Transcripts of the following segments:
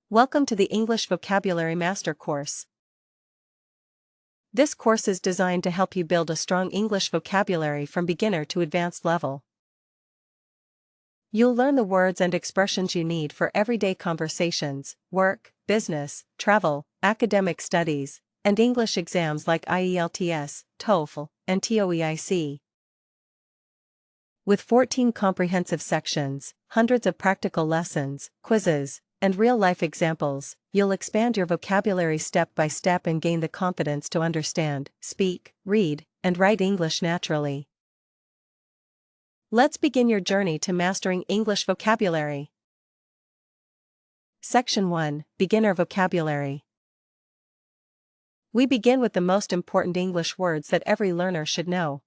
Welcome to the English Vocabulary Master Course. This course is designed to help you build a strong English vocabulary from beginner to advanced level. You'll learn the words and expressions you need for everyday conversations, work, business, travel, academic studies, and English exams like IELTS, TOEFL, and TOEIC. With 14 comprehensive sections, hundreds of practical lessons, quizzes, and real-life examples, you'll expand your vocabulary step by step and gain the confidence to understand, speak, read, and write English naturally. Let's begin your journey to mastering English vocabulary. Section 1, Beginner Vocabulary. We begin with the most important English words that every learner should know.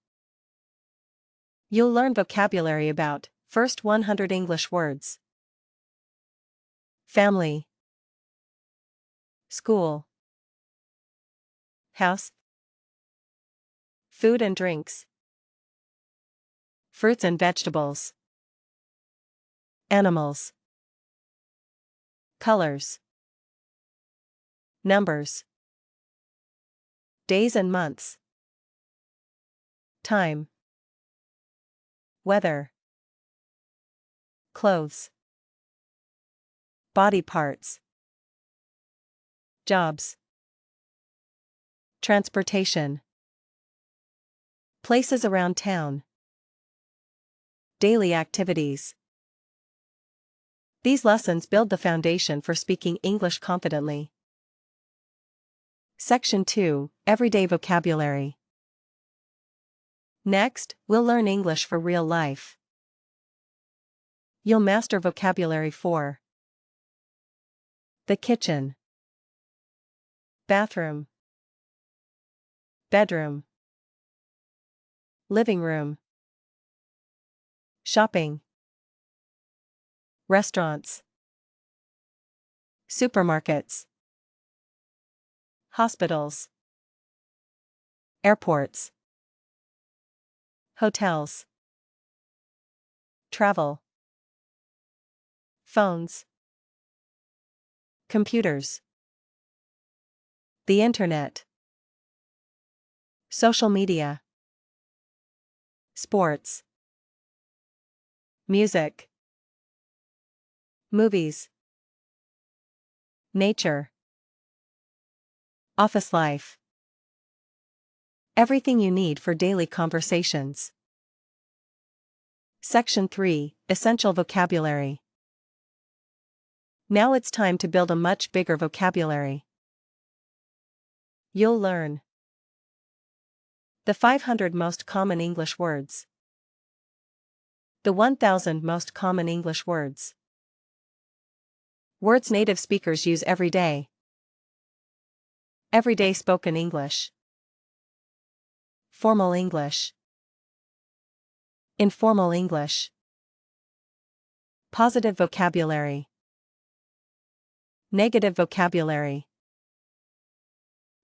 You'll learn vocabulary about, first 100 English words. Family, school, house, food and drinks, fruits and vegetables, animals, colors, numbers, days and months, time, weather, clothes, body parts, jobs, transportation, places around town, daily activities. These lessons build the foundation for speaking English confidently. Section 2, Everyday Vocabulary. Next, we'll learn English for real life. You'll master vocabulary for the kitchen, bathroom, bedroom, living room, shopping, restaurants, supermarkets, hospitals, airports, hotels, travel, phones, computers, the internet, social media, sports, music, movies, nature, office life. Everything you need for daily conversations. Section 3, Essential Vocabulary. Now it's time to build a much bigger vocabulary. You'll learn the 500 most common English words, the 1,000 most common English words, words native speakers use every day, everyday spoken English, formal English, informal English, positive vocabulary, negative vocabulary,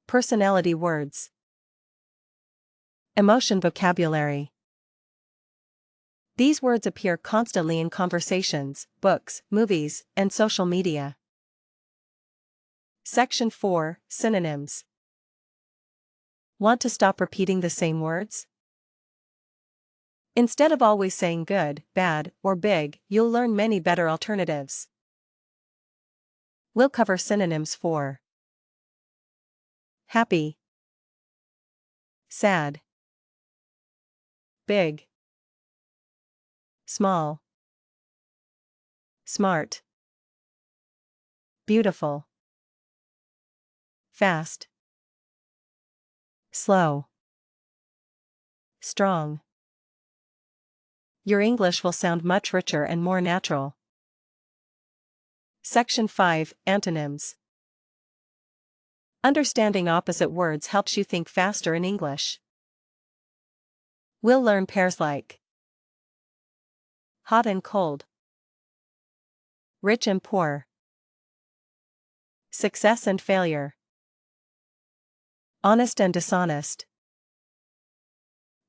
personality words, emotion vocabulary. These words appear constantly in conversations, books, movies, and social media. Section 4, Synonyms. Want to stop repeating the same words? Instead of always saying good, bad, or big, you'll learn many better alternatives. We'll cover synonyms for happy, sad, big, small, smart, beautiful, fast, slow, strong. Your English will sound much richer and more natural. Section 5, Antonyms. Understanding opposite words helps you think faster in English. We'll learn pairs like hot and cold, rich and poor, success and failure, honest and dishonest,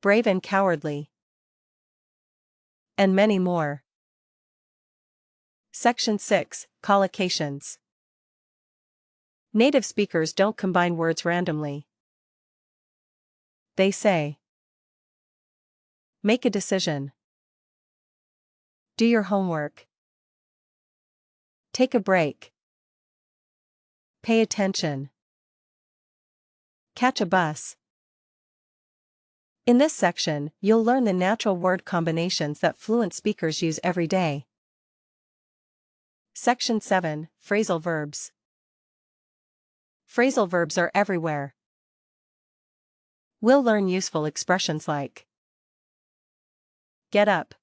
brave and cowardly, and many more. Section 6, Collocations. Native speakers don't combine words randomly. They say, make a decision. Do your homework. Take a break. Pay attention. Catch a bus. In this section, you'll learn the natural word combinations that fluent speakers use every day. Section 7, Phrasal verbs. Phrasal verbs are everywhere. We'll learn useful expressions like get up,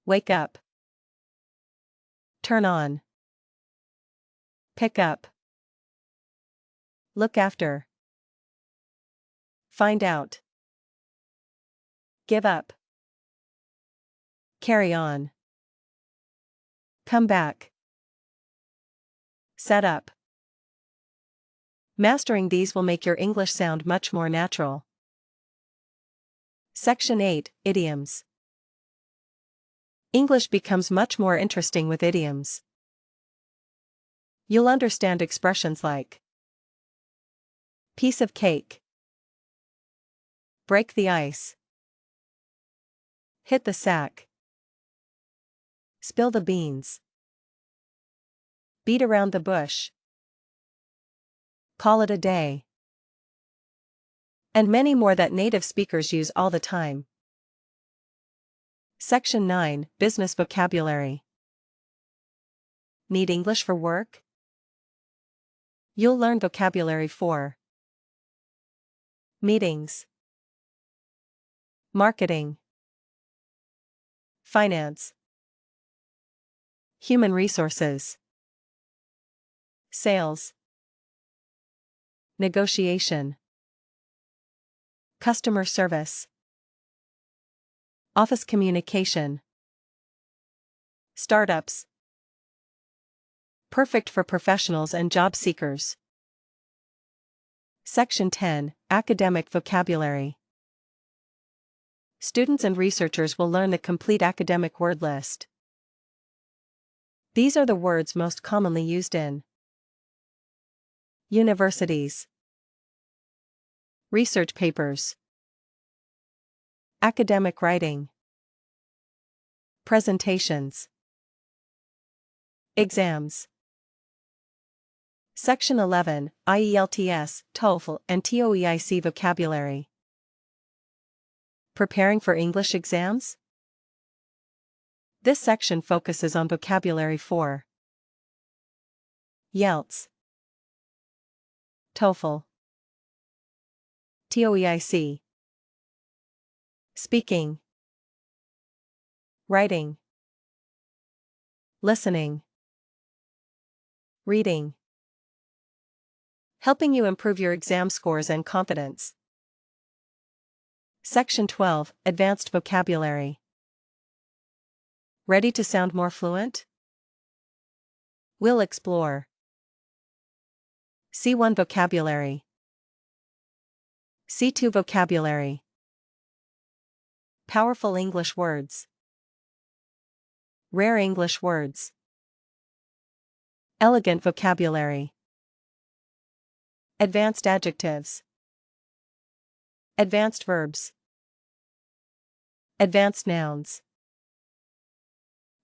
wake up, turn on, pick up, look after, find out, give up, carry on, come back, set up. Mastering these will make your English sound much more natural. Section 8, Idioms. English becomes much more interesting with idioms. You'll understand expressions like piece of cake, break the ice, hit the sack, spill the beans, beat around the bush, call it a day, and many more that native speakers use all the time. Section 9, Business vocabulary. Need English for work? You'll learn vocabulary for meetings, marketing, finance, human resources, sales, negotiation, customer service, office communication, startups. Perfect for professionals and job seekers. Section 10, Academic vocabulary. Students and researchers will learn the complete academic word list. These are the words most commonly used in universities, research papers, academic writing, presentations, exams. Section 11, IELTS, TOEFL, and TOEIC vocabulary. Preparing for English exams? This section focuses on vocabulary for IELTS, TOEFL, TOEIC. Speaking, writing, listening, reading. Helping you improve your exam scores and confidence. Section 12, Advanced vocabulary. Ready to sound more fluent? We'll explore C1 vocabulary, C2 vocabulary, powerful English words, rare English words, elegant vocabulary, advanced adjectives, advanced verbs, advanced nouns,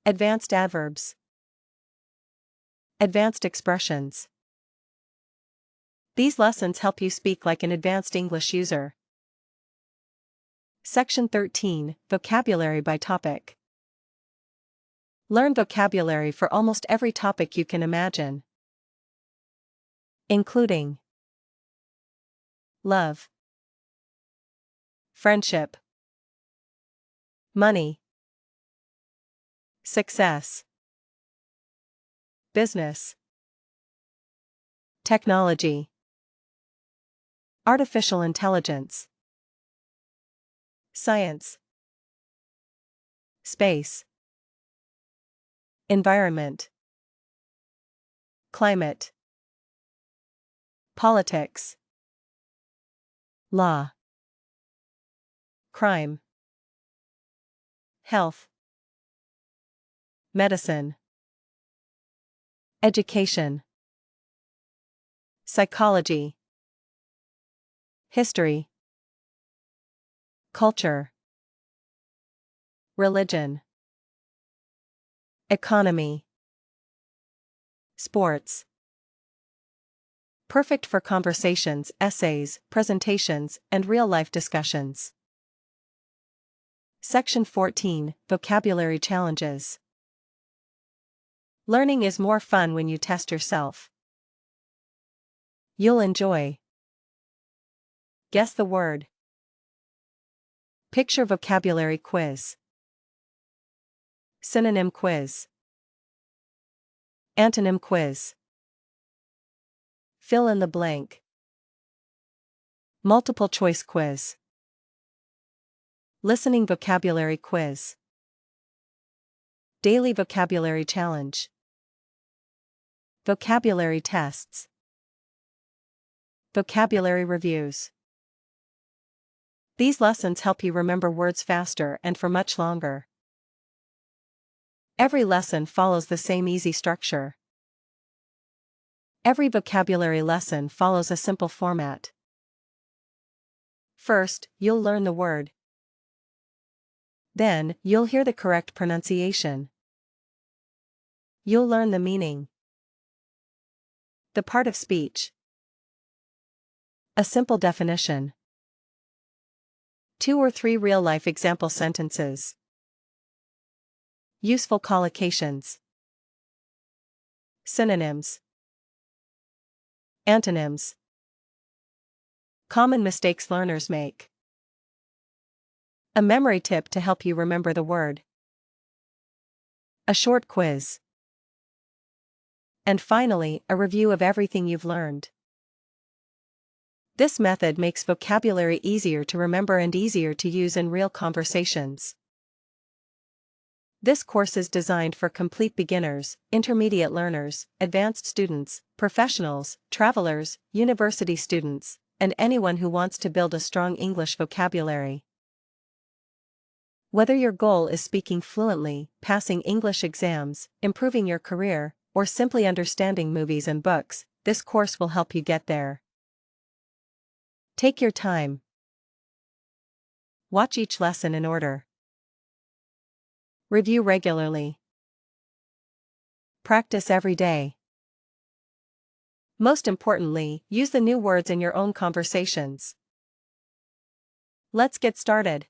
advanced adverbs, advanced expressions. These lessons help you speak like an advanced English user. Section 13, Vocabulary by topic. Learn vocabulary for almost every topic you can imagine, including love, friendship, money, success, business, technology, artificial intelligence, science, space, environment, climate, politics, law, crime, health, medicine, education, psychology, history, culture, religion, economy, sports. Perfect for conversations, essays, presentations, and real-life discussions. Section 14, Vocabulary Challenges. Learning is more fun when you test yourself. You'll enjoy. Guess the word. Picture vocabulary quiz. Synonym quiz. Antonym quiz. Fill in the blank. Multiple choice quiz. Listening vocabulary quiz. Daily vocabulary challenge. Vocabulary tests. Vocabulary reviews. These lessons help you remember words faster and for much longer. Every lesson follows the same easy structure. Every vocabulary lesson follows a simple format. First, you'll learn the word. Then, you'll hear the correct pronunciation. You'll learn the meaning. The part of speech. A simple definition. 2 or 3 real-life example sentences. Useful collocations. Synonyms. Antonyms. Common mistakes learners make. A memory tip to help you remember the word. A short quiz. And finally, a review of everything you've learned. This method makes vocabulary easier to remember and easier to use in real conversations. This course is designed for complete beginners, intermediate learners, advanced students, professionals, travelers, university students, and anyone who wants to build a strong English vocabulary. Whether your goal is speaking fluently, passing English exams, improving your career, or simply understanding movies and books, this course will help you get there. Take your time. Watch each lesson in order. Review regularly. Practice every day. Most importantly, use the new words in your own conversations. Let's get started.